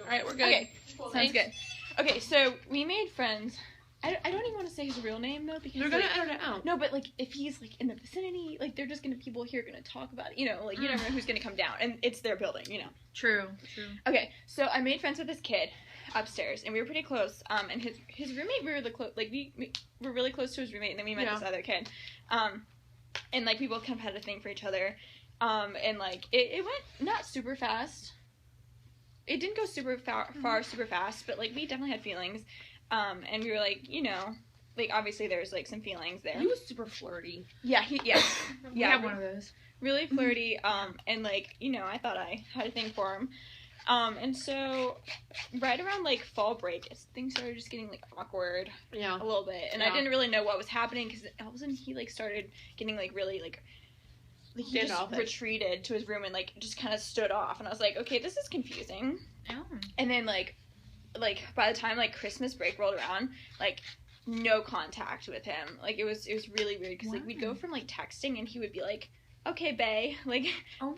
Alright, we're good. Okay, sounds good. Okay, so we made friends. I don't even want to say his real name, though, because... They're gonna edit it out. No, but, like, if he's, like, in the vicinity, like, they're just gonna... People here are gonna talk about it, you know, like, you never know who's gonna come down, and it's their building, you know. True. Okay, so I made friends with this kid upstairs, and we were pretty close, and his roommate, we were we were really close to his roommate, and then we met this other kid, and, like, we both kind of had a thing for each other, and, like, it went not super fast. It didn't go super far super fast, but, like, we definitely had feelings. And we were like, you know, like, obviously there's, like, some feelings there. He was super flirty. Yeah, yeah. We had one of those. Really flirty, and, like, you know, I thought I had a thing for him. And so, right around, like, fall break, things started just getting, like, awkward. Yeah. A little bit. And I didn't really know what was happening, because all of a sudden he, like, started getting, like, really, like he just retreated to his room and, like, just kind of stood off. And I was like, okay, this is confusing. Oh. And then, like, by the time, like, Christmas break rolled around, like, no contact with him. Like, it was really weird, because, like, we'd go from, like, texting, and he would be like, okay, bae, like,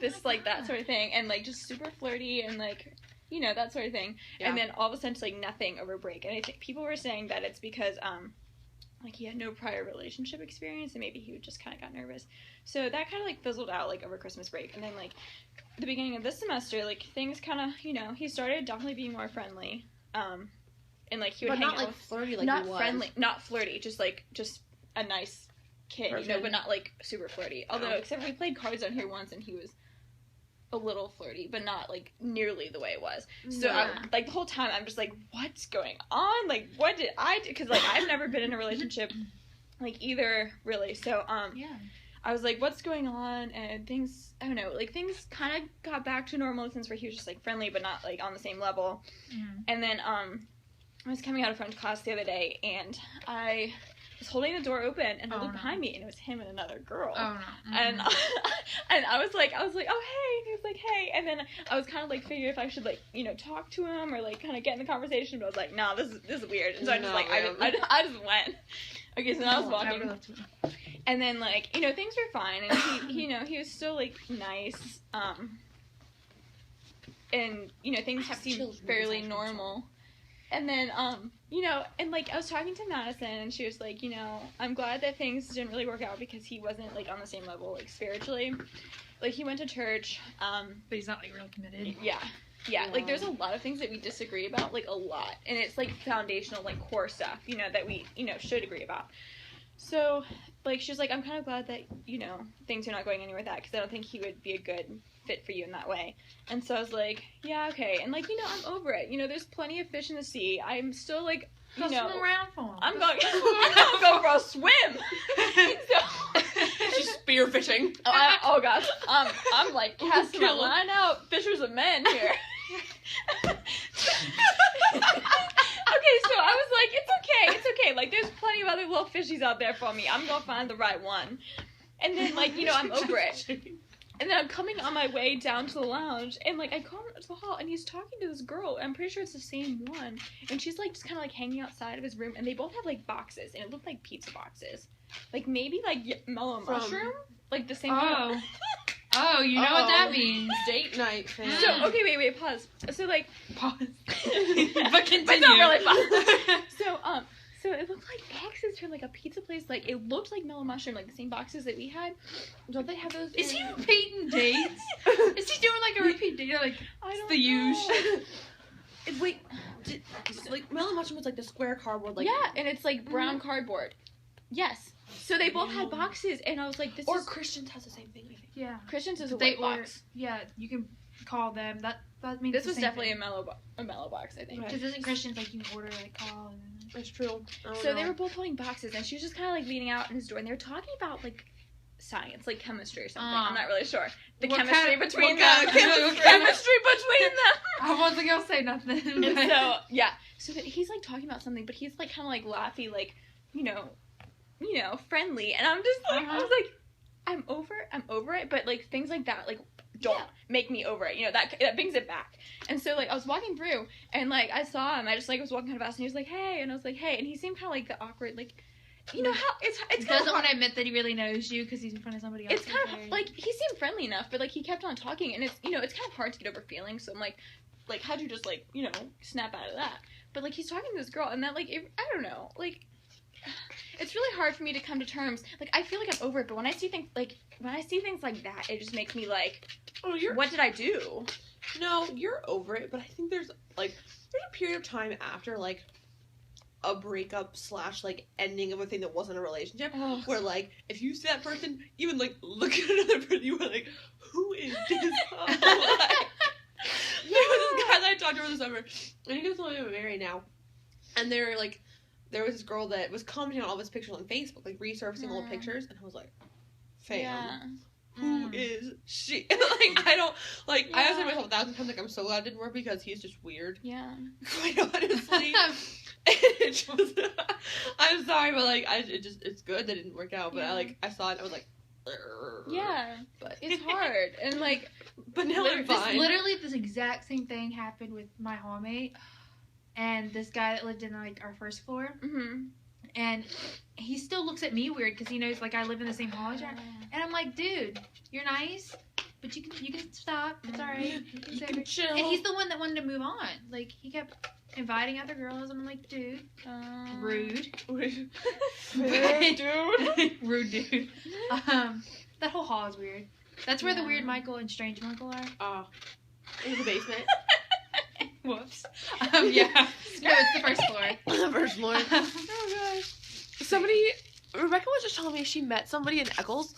this, like, that sort of thing, and, like, just super flirty, and, like, you know, that sort of thing. Yeah. And then all of a sudden, it's, like, nothing over break, and I think people were saying that it's because, like, he had no prior relationship experience, and maybe he just kind of got nervous. So that kind of, like, fizzled out, like, over Christmas break, and then, like, the beginning of this semester, like, things kind of, you know, he started definitely being more friendly. And, like, he would hang out with... flirty like not he was. friendly, not flirty, just a nice kid, you know, but not, like, super flirty. Although, except we played cards on here once, and he was a little flirty, but not, like, nearly the way it was. So, like, the whole time, I'm just like, what's going on? Like, what did I do? Because, like, I've never been in a relationship, like, either, really. So, I was like, what's going on? And things, I don't know, like, things kind of got back to normal since where he was just, like, friendly, but not, like, on the same level. Mm-hmm. And then, I was coming out of French class the other day, and I was holding the door open, and I looked behind me, and it was him and another girl. Oh, no. Mm-hmm. And I was like, oh, hey, and he was like, hey, and then I was kind of, like, figuring if I should, like, you know, talk to him, or, like, kind of get in the conversation, but I was like, nah, this is weird, and so I just, like, I just went. Okay, so then I was walking, and then, like, you know, things were fine, and he you know, he was still, like, nice, and, you know, things seemed fairly normal. And then, you know, and, like, I was talking to Madison, and she was like, you know, I'm glad that things didn't really work out because he wasn't, like, on the same level, like, spiritually. Like, he went to church, but he's not, like, real committed. Yeah, like, there's a lot of things that we disagree about, like, a lot. And it's, like, foundational, like, core stuff, you know, that we, you know, should agree about. So, like, she's like, I'm kind of glad that, you know, things are not going anywhere with that, because I don't think he would be a good fit for you in that way. And so I was like, yeah, okay. And, like, you know, I'm over it. You know, there's plenty of fish in the sea. I'm still, like, you know. Swim around for him. I'm going for a swim. So, she's spearfishing. Oh, gosh. I'm, like, casting my line out. Fishers of men here. Okay, so I was like, it's okay. Like, there's plenty of other little fishies out there for me. I'm gonna find the right one. And then, like, you know, I'm over it. And then I'm coming on my way down to the lounge, and, like, I come to the hall, and he's talking to this girl, and I'm pretty sure it's the same one. And she's, like, just kind of, like, hanging outside of his room, and they both have, like, boxes, and it looked like pizza boxes. Like, maybe, like, mellow mushroom? Like, the same one. Oh, you know what that means. Date night fan. So, okay, wait, pause. So, like... Pause. But continue. But don't really pause. So it looked like boxes from, like, a pizza place. Like, it looked like mellow mushroom, like the same boxes that we had. Don't they have those? Is he repeating dates? Is he doing, like, a repeat date? Like, it's the usual. Wait, like, mellow mushroom was, like, the square cardboard, like... Yeah, and it's, like, brown cardboard. Yes. So they both had boxes, and I was like, Or Christian's has the same thing, I think. Yeah. Christian's is a white box. Yeah, you can call them. That means this was definitely a mellow box, I think. Because isn't Christian's, like, you can order, like, call and... That's true. So they were both holding boxes, and she was just kind of, like, leaning out in his door, and they were talking about, like, science, like chemistry or something. I'm not really sure. The chemistry between them. Chemistry between them. I wasn't gonna say nothing. And so, yeah. So he's, like, talking about something, but he's, like, kind of, like, laughy, like, you know, friendly. And I'm just, like, I was like, I'm over it, but, like, things like that, like, don't make me over it. You know, that brings it back. And so, like, I was walking through, and, like, I saw him. I just, like, was walking kind of fast, and he was like, hey. And I was like, hey. And he seemed kind of, like, the awkward, like, you know how it's kind of doesn't want to admit that he really knows you because he's in front of somebody else. It's kind of like he seemed friendly enough, but like he kept on talking, and it's, you know, it's kind of hard to get over feelings. So I'm like, like, how'd you just, like, you know, snap out of that? But, like, he's talking to this girl, and that, like, I don't know, like, it's really hard for me to come to terms. Like, I feel like I'm over it, but when I see things like that, it just makes me, like, what did I do? No, you're over it, but I think there's a period of time after, like, a breakup / like, ending of a thing that wasn't a relationship, where, like, if you see that person, even, like, look at another person, you were like, who is this? There was this guy that I talked to over the summer, and he goes, I'm married now, and they're, like, there was this girl that was commenting on all of his pictures on Facebook, like, resurfacing old pictures, and I was like, fam, who is she? Like, I don't, like, I have said to myself 1,000 times, like, I'm so glad it didn't work because he's just weird. Yeah. Quite honestly. It just, I'm sorry, but, like, it's good that it didn't work out, but I saw it, I was like, yeah, but it's hard, and, like, but now I'm fine. Literally, this exact same thing happened with my hallmate, and this guy that lived in, like, our first floor, and he still looks at me weird, because he knows, like, I live in the same hall as her, and I'm like, dude, you're nice, but you can stop, it's alright, you can chill. And he's the one that wanted to move on, like, he kept inviting other girls, and I'm like, dude, rude. Rude dude. Rude dude. That whole hall is weird. That's where the weird Michael and strange Michael are. Oh. In the basement. Whoops. Yeah. No, it's the first floor. The first floor. Oh, gosh. Rebecca was just telling me she met somebody in Eccles.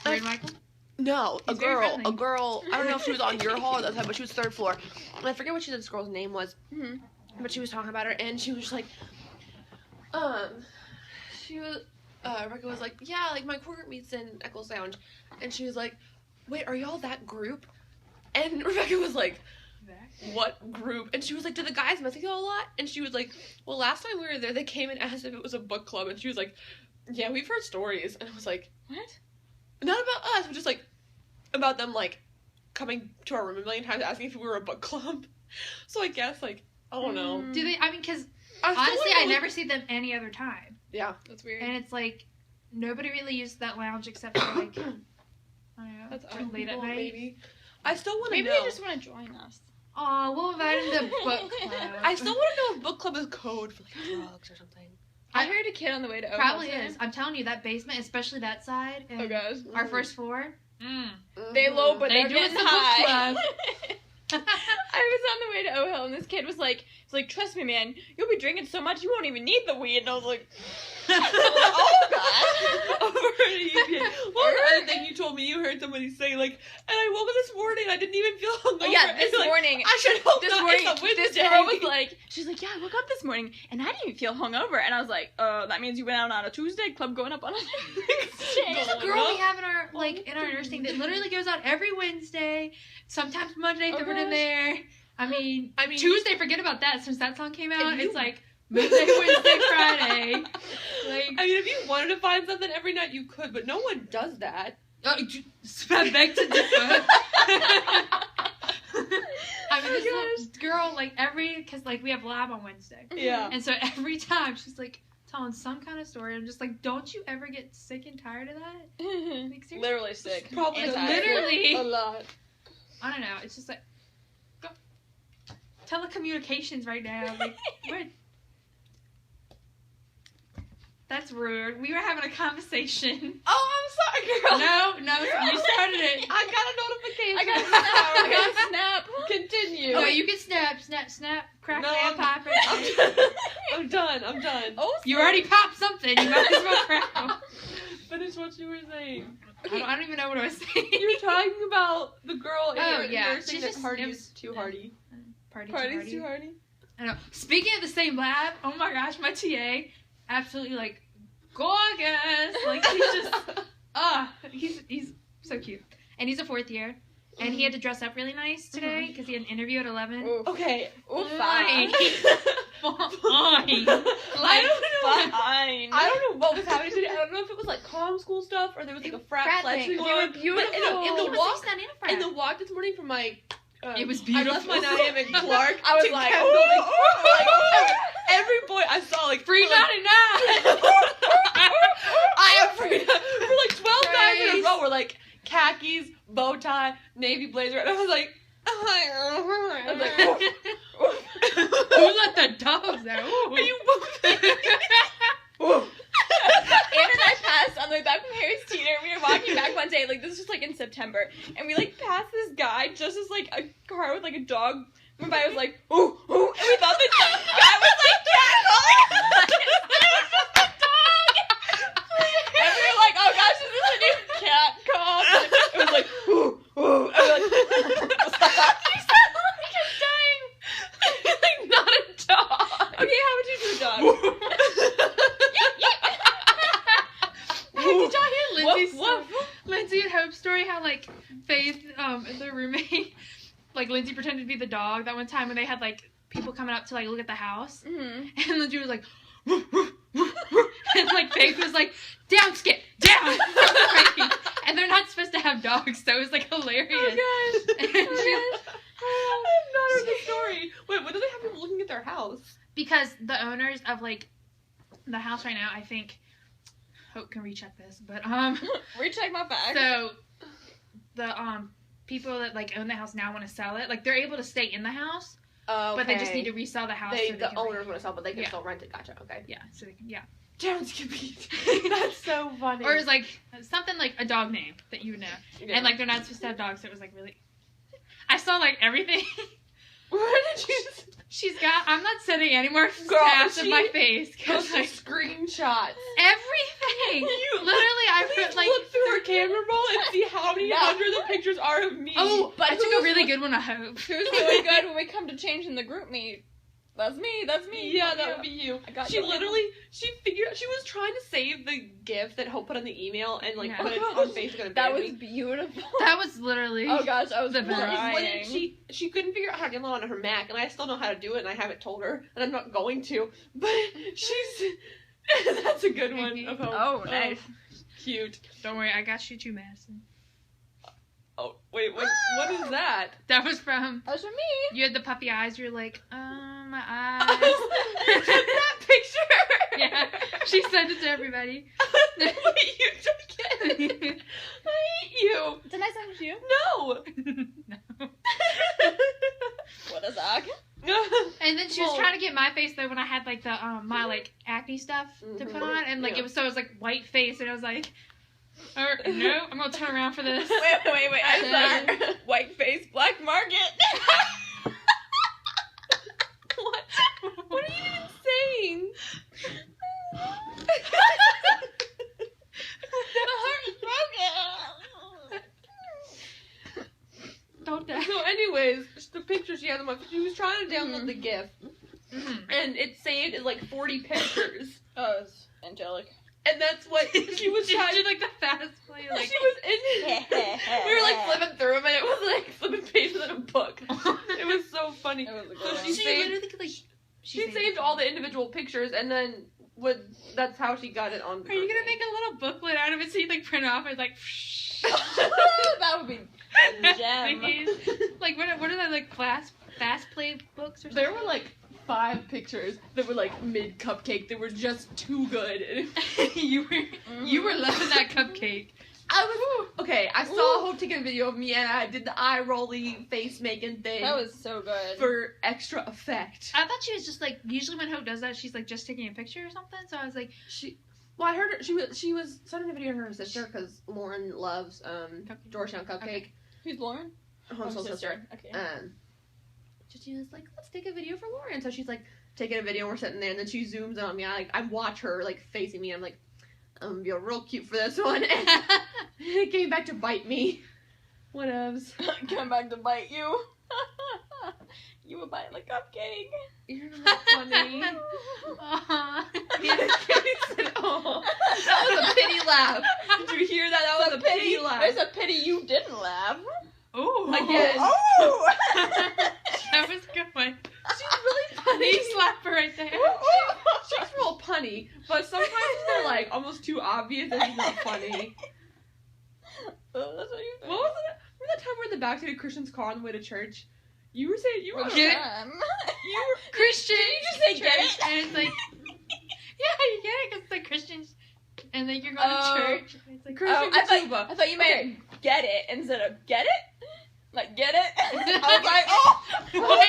Weird Michael? No, He's very friendly. a girl, I don't know if she was on your hall at that time, but she was 3rd floor. And I forget what she said this girl's name was, but she was talking about her, and she was just like, Rebecca was like, yeah, like, my core group meets in Eccles Lounge, and she was like, wait, are y'all that group? And Rebecca was like, what group? And she was like, do the guys mess with y'all a lot? And she was like, well, last time we were there, they came and asked if it was a book club, and she was like, yeah, we've heard stories. And I was like, what? Not about us, but just, like, about them, like, coming to our room a million times asking if we were a book club. So I guess, like, I don't know. Do they, I mean, because, honestly, I never see them any other time. Yeah. That's weird. And it's, like, nobody really used that lounge except for, like, I don't know, that's late at night. Maybe. I still want to know. Maybe they just want to join us. Aw, we'll invite them to book club. I still want to know if book club is code for, like, drugs or something. I heard a kid on the way to Oak Probably is. I'm telling you, that basement, especially that side, and our first floor. They low, but they're getting high. Club. I was on the way to O Hill, and this kid was like, trust me, man, you'll be drinking so much you won't even need the weed. And I was like, oh god. Over an EPA. What was the other thing you told me? You heard somebody say, like, and I woke up this morning and I didn't even feel hungover. Oh yeah, this morning. Like, I should hope this not. morning, It's a Wednesday. this girl was like, she's like, yeah, I woke up this morning and I didn't even feel hungover. And I was like, that means you went out on a Tuesday, club going up on a Tuesday. There's a girl we have in our nursing that literally goes out every Wednesday, sometimes Monday if we're in there. I mean, Tuesday, forget about that since that song came out. It's like Monday, Wednesday, Friday. Like, I mean, if you wanted to find something every night, you could, but no one does that. Back to differ. I mean, this girl, like, because, like, we have lab on Wednesday. Yeah. And so every time she's, like, telling some kind of story, I'm just like, don't you ever get sick and tired of that? Like, seriously? Literally sick. Probably literally a lot. I don't know. It's just like, telecommunications right now. Like, what? That's rude. We were having a conversation. Oh, I'm sorry, girl. No, you started it. I got a notification. I got a snap. Continue. Okay, you can snap, crack that, pop it. I'm done. Oh, you already popped something. You might as well crack them. Finish what you were saying. Okay. I don't even know what I was saying. You were talking about the girl in nursing she's that just, parties too hardy. Parties too hardy? I know. Speaking of the same lab, oh my gosh, my TA, absolutely, like, gorgeous. Like, he's just, he's so cute. And he's a 4th year. And he had to dress up really nice today because he had an interview at 11. Oof. Okay. Fine. Fine. Like, fine. I don't know what was happening today. I don't know if it was like comm school stuff or there was like a frat pledge. They were beautiful. But in the walk this morning from my it was beautiful. I left my 9am in Clark. I was like, like, every boy I saw, like, free 99. I am free for like 12 nights in a row. We're like khakis, bow tie, navy blazer, and I was like, I was like, who let the dogs out? Are you Anna and I passed on the way back from Harry's Teeter. We were walking back one day, like this was just like in September, and we like passed this guy just as like a car with like a dog went by. Was like, ooh, ooh, and we thought the guy was like catcalling. It was just a dog, and we were like, oh gosh, is this a new cat call? It was like, ooh, ooh, and we were like, you sound like you're dying. like not a dog? Okay, how would you do a dog? Did y'all hear Lindsay's Woof, Lindsay and Hope's story? How like Faith, their roommate, like Lindsay pretended to be the dog that one time when they had like people coming up to like look at the house, Mm-hmm. and Lindsay was like, woof, woof, woof, woof. And like Faith was like, down, Skip, down, and they're not supposed to have dogs, so it was like hilarious. Oh gosh. And she- I have not heard the story. Wait, what do they have people looking at their house? because the owners of like the house right now, I think. Hope can recheck this, but Recheck my facts. so the people that like own the house now want to sell it. Like they're able to stay in the house, Oh, but they just need to resell the house. So The can owners want to sell, but they can Yeah. still rent it. Gotcha. Okay. Yeah, so they can, yeah. Down Skippy. That's so funny. Or it's like something like a dog name that you would know, Yeah. and like they're not supposed to have dogs, so it was like really. I saw like everything. Where did you? She's got. I'm not sending any more Girl, snaps of she my face Those because are like screenshots. everything. Literally, I Please put like. look through her camera roll and see how many Yeah. hundreds of pictures are of me. Oh, But I took a who's- really good one. I hope. Who's doing good when we come to change in the group meet? That's me. That's me. Yeah, that would be you. I got She you. literally, she was trying to save the GIF that Hope put on the email and like Yeah. put it Oh, on gosh. Facebook and That ban was me. beautiful. That was literally. Oh gosh, I was The best. crying. She couldn't figure out how to download on her Mac, and I still know how to do it, and I haven't told her, and I'm not going to. But she's that's a good one. Of Hope. Oh, nice. Cute. Don't worry, I got you too, Madison. Oh wait, what is that? That was from. That was for me. You had the puppy eyes. You're like, my eyes. You took that picture. Yeah, she sent it to everybody. Wait, you took it. I hate you. Did I send it to you? No. No. What is that? And then she was Well- trying to get my face though when I had like the my like acne stuff to put on, and like Yeah. it was like white face, and I was like, no, I'm gonna turn around for this. Wait. I saw white face, black market. What? What are you even saying? The heart is broken. Don't die. So, anyways, the picture she had on my. She was trying to download the GIF, and it saved as like 40 pictures, Oh, it was angelic. and that's what she was She trying. did like the fast play, like. She was in. We were like flipping through them, and it was like flipping pages in a book. It was so funny. It was a good So one. she She saved. literally could, like. She saved all the individual pictures, and then that's how she got it on. Are you gonna make a little booklet out of it so you like print off and like? That would be a gem. Like what are they like fast play books or something? There were like 5 pictures that were like mid cupcake. They were just too good. you were loving that cupcake. I was okay. I saw Hope take a video of me, and I did the eye rolly face making thing. That was so good. for extra effect. I thought she was just like usually when Hope does that she's like just taking a picture or something. So I was like, Well, I heard her, she was sending a video to her sister because Lauren loves Georgetown Cupcake. Okay. Who's Lauren? Homeschool sister. Okay. So she was like, let's take a video for Lauren. So she's like taking a video, and we're sitting there, and then she zooms in on me. I watch her like facing me. I'm like, I'm gonna be real cute for this one. And it came back to bite me. Whatevs. Come back to bite you. You were biting the cupcake. You're not funny. Aw. Katie said, "Oh, that was a pity laugh." Did you hear that? That was a pity laugh. There's a pity you didn't laugh. Oh. Again. Oh! That was a good one. She's really funny. Knee slapper right there. She's real punny, but sometimes they're like almost too obvious and it's not funny. Oh, that's what you think. What was it? Remember that time we were in the backseat of Christian's car on the way to church? You were saying you were. What Get- time? You were. Christian. Did you just say get church, it? And it's like, yeah, you get it because it's like Christians, and then you're going Oh. to church. And it's like Christian I Katuba. thought you meant get it instead of get it. Like, get it? I was like, oh!